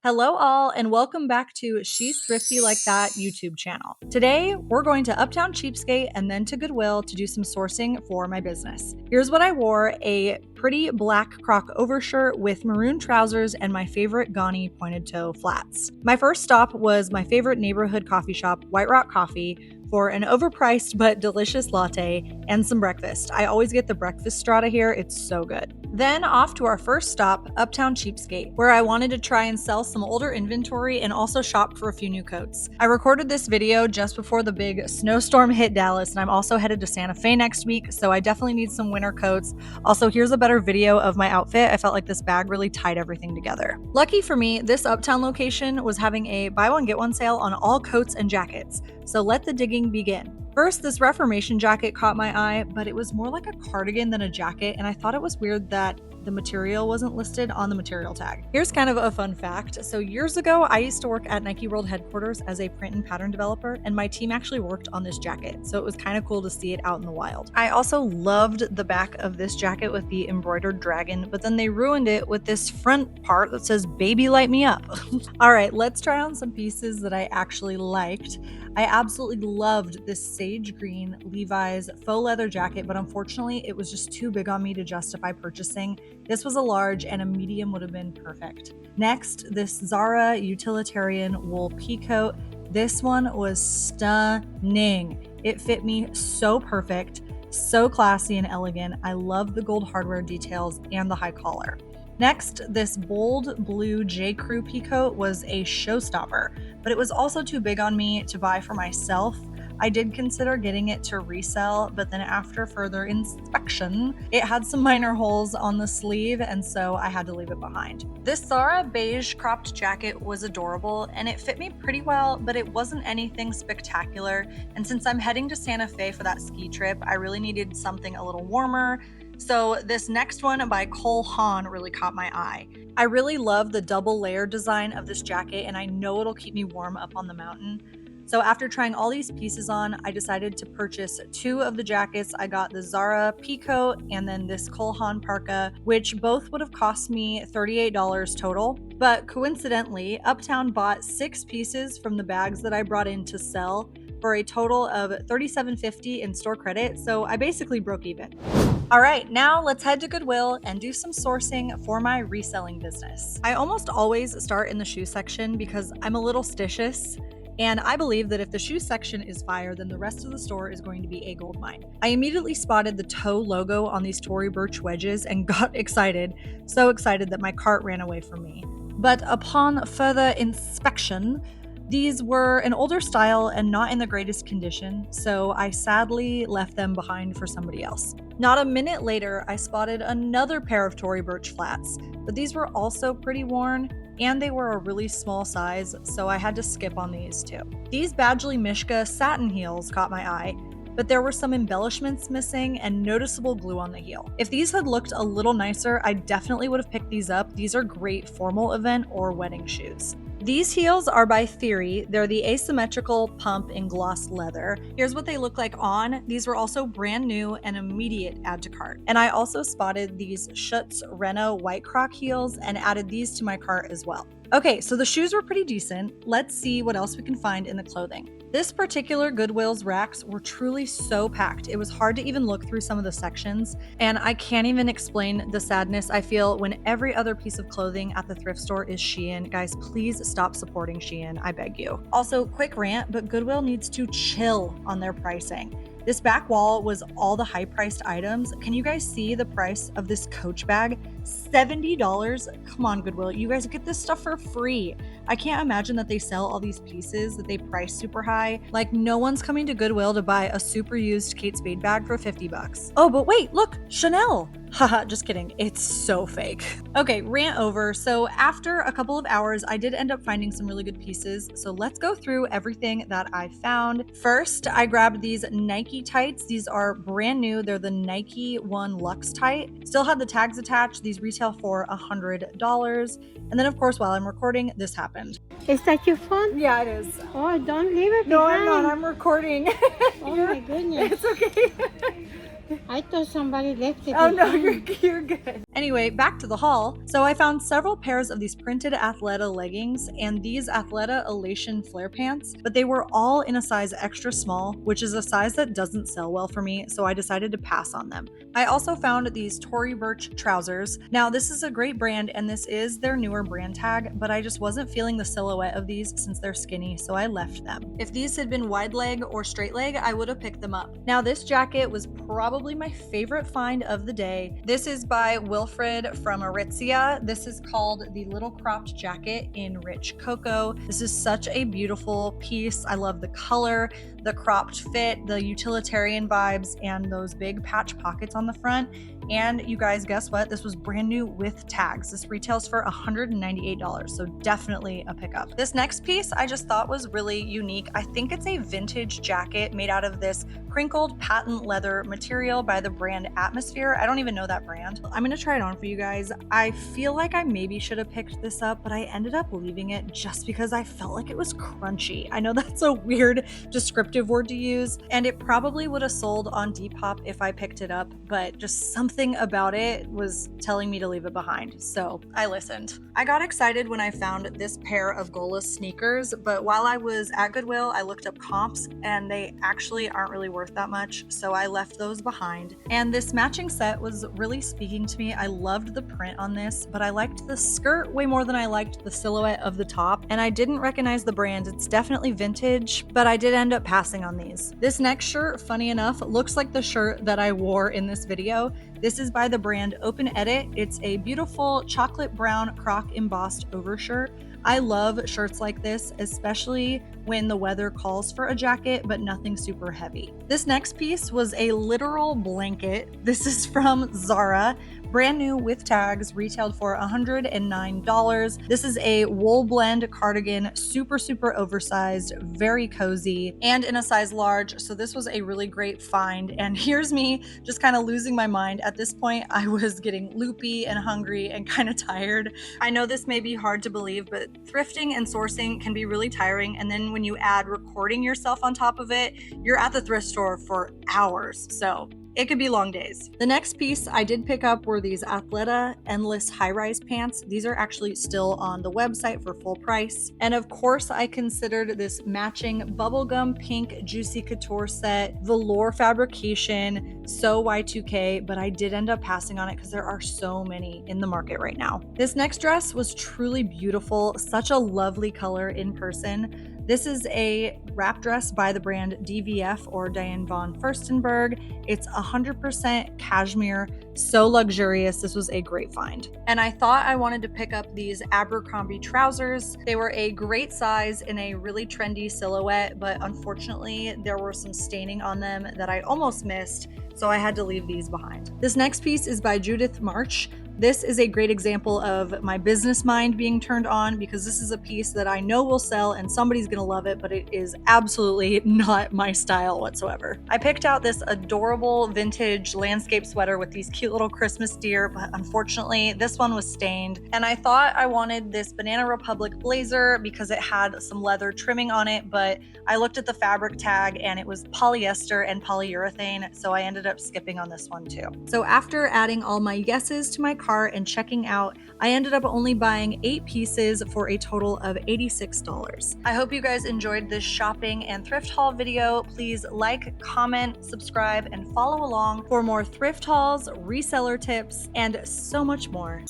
Hello all and welcome back to She's Thrifty Like That YouTube channel. Today, we're going to Uptown Cheapskate and then to Goodwill to do some sourcing for my business. Here's what I wore: a pretty black croc overshirt with maroon trousers and my favorite Ghani pointed toe flats. My first stop was my favorite neighborhood coffee shop, White Rock Coffee, for an overpriced but delicious latte and some breakfast. I always get the breakfast strata here, it's so good. Then off to our first stop, Uptown Cheapskate, where I wanted to try and sell some older inventory and also shop for a few new coats. I recorded this video just before the big snowstorm hit Dallas, and I'm also headed to Santa Fe next week, so I definitely need some winter coats. Also, here's a better video of my outfit. I felt like this bag really tied everything together. Lucky for me, this Uptown location was having a buy one get one sale on all coats and jackets, so let the digging begin. First, this Reformation jacket caught my eye, but it was more like a cardigan than a jacket, and I thought it was weird that the material wasn't listed on the material tag. Here's kind of a fun fact. So years ago, I used to work at Nike World headquarters as a print and pattern developer, and my team actually worked on this jacket, so it was kind of cool to see it out in the wild. I also loved the back of this jacket with the embroidered dragon, but then they ruined it with this front part that says "Baby Light Me Up." All right, let's try on some pieces that I actually liked. I absolutely loved this sage green Levi's faux leather jacket, but unfortunately it was just too big on me to justify purchasing. This was a large and a medium would have been perfect. Next, this Zara utilitarian wool pea coat. This one was stunning. It fit me so perfect, so classy and elegant. I love the gold hardware details and the high collar. Next, this bold blue J. Crew peacoat was a showstopper, but it was also too big on me to buy for myself. I did consider getting it to resell, but then after further inspection, it had some minor holes on the sleeve, and so I had to leave it behind. This Zara beige cropped jacket was adorable, and it fit me pretty well, but it wasn't anything spectacular, and since I'm heading to Santa Fe for that ski trip, I really needed something a little warmer. So this next one by Cole Haan really caught my eye. I really love the double layer design of this jacket, and I know it'll keep me warm up on the mountain. So after trying all these pieces on, I decided to purchase two of the jackets. I got the Zara peacoat and then this Cole Haan parka, which both would have cost me $38 total. But coincidentally, Uptown bought 6 pieces from the bags that I brought in to sell for a total of $37.50 in store credit, so I basically broke even. All right, now let's head to Goodwill and do some sourcing for my reselling business. I almost always start in the shoe section because I'm a little stitious, and I believe that if the shoe section is fire, then the rest of the store is going to be a gold mine. I immediately spotted the toe logo on these Tory Burch wedges and got excited, so excited that my cart ran away from me. But upon further inspection, these were an older style and not in the greatest condition, so I sadly left them behind for somebody else. Not a minute later, I spotted another pair of Tory Burch flats, but these were also pretty worn, and they were a really small size, so I had to skip on these too. These Badgley Mishka satin heels caught my eye, but there were some embellishments missing and noticeable glue on the heel. If these had looked a little nicer, I definitely would have picked these up. These are great formal event or wedding shoes. These heels are by Theory. They're the asymmetrical pump in gloss leather. Here's what they look like on. These were also brand new and immediate add to cart. And I also spotted these Schutz Reno white croc heels and added these to my cart as well. Okay, so the shoes were pretty decent. Let's see what else we can find in the clothing. This particular Goodwill's racks were truly so packed. It was hard to even look through some of the sections, and I can't even explain the sadness I feel when every other piece of clothing at the thrift store is Shein. Guys, please stop supporting Shein, I beg you. Also, quick rant, but Goodwill needs to chill on their pricing. This back wall was all the high-priced items. Can you guys see the price of this Coach bag? $70? Come on, Goodwill. You guys get this stuff for free. I can't imagine that they sell all these pieces that they price super high. Like, no one's coming to Goodwill to buy a super used Kate Spade bag for $50. Oh, but wait, look, Chanel. Haha, just kidding. It's so fake. Okay, rant over. So after a couple of hours, I did end up finding some really good pieces. So let's go through everything that I found. First, I grabbed these Nike tights. These are brand new. They're the Nike One Luxe tight. Still had the tags attached. These retail for $100. And then, of course, while I'm recording, this happened. Is that your phone? Yeah, it is. Oh, don't leave it No, behind. I'm not. I'm recording. Oh my goodness. It's okay. I thought somebody left it. Oh no, you're good. Anyway, back to the haul. So I found several pairs of these printed Athleta leggings and these Athleta Elation flare pants, but they were all in a size extra small, which is a size that doesn't sell well for me, so I decided to pass on them. I also found these Tory Burch trousers. Now, this is a great brand and this is their newer brand tag, but I just wasn't feeling the silhouette of these since they're skinny, so I left them. If these had been wide leg or straight leg, I would have picked them up. Now, this jacket was probably my favorite find of the day. This is by Wilfred from Aritzia. This is called the Little Cropped Jacket in Rich Cocoa. This is such a beautiful piece. I love the color, the cropped fit, the utilitarian vibes, and those big patch pockets on the front. And you guys, guess what? This was brand new with tags. This retails for $198, so definitely a pickup. This next piece I just thought was really unique. I think it's a vintage jacket made out of this crinkled patent leather material by the brand Atmosphere. I don't even know that brand. I'm gonna try it on for you guys. I feel like I maybe should have picked this up, but I ended up leaving it just because I felt like it was crunchy. I know that's a weird descriptive word to use, and it probably would have sold on Depop if I picked it up, but just something about it was telling me to leave it behind, so I listened. I got excited when I found this pair of goalless sneakers, but while I was at Goodwill, I looked up comps and they actually aren't really worth that much, so I left those behind. And this matching set was really speaking to me. I loved the print on this, but I liked the skirt way more than I liked the silhouette of the top, and I didn't recognize the brand. It's definitely vintage, but I did end up passing on these. This next shirt, funny enough, looks like the shirt that I wore in this video. This is by the brand Open Edit. It's a beautiful chocolate brown croc embossed overshirt. I love shirts like this, especially when the weather calls for a jacket, but nothing super heavy. This next piece was a literal blanket. This is from Zara. Brand new with tags, retailed for $109. This is a wool blend cardigan, super oversized, very cozy, and in a size large. So this was a really great find. And here's me just kind of losing my mind. At this point, I was getting loopy and hungry and kind of tired. I know this may be hard to believe, but thrifting and sourcing can be really tiring. And then when you add recording yourself on top of it, you're at the thrift store for hours. So it could be long days. The next piece I did pick up were these Athleta Endless high-rise pants. These are actually still on the website for full price. And of course, I considered this matching bubblegum pink Juicy Couture set, velour fabrication, so Y2K, but I did end up passing on it because there are so many in the market right now. This next dress was truly beautiful, such a lovely color in person. This is a wrap dress by the brand DVF or Diane von Furstenberg. It's 100% cashmere, so luxurious. This was a great find. And I thought I wanted to pick up these Abercrombie trousers. They were a great size in a really trendy silhouette, but unfortunately there were some staining on them that I almost missed, so I had to leave these behind. This next piece is by Judith March. This is a great example of my business mind being turned on because this is a piece that I know will sell and somebody's gonna love it, but it is absolutely not my style whatsoever. I picked out this adorable vintage landscape sweater with these cute little Christmas deer, but unfortunately this one was stained. And I thought I wanted this Banana Republic blazer because it had some leather trimming on it, but I looked at the fabric tag and it was polyester and polyurethane, so I ended up skipping on this one too. So after adding all my yeses to my cart and checking out, I ended up only buying 8 pieces for a total of $86. I hope you guys enjoyed this shopping and thrift haul video. Please like, comment, subscribe, and follow along for more thrift hauls, reseller tips, and so much more.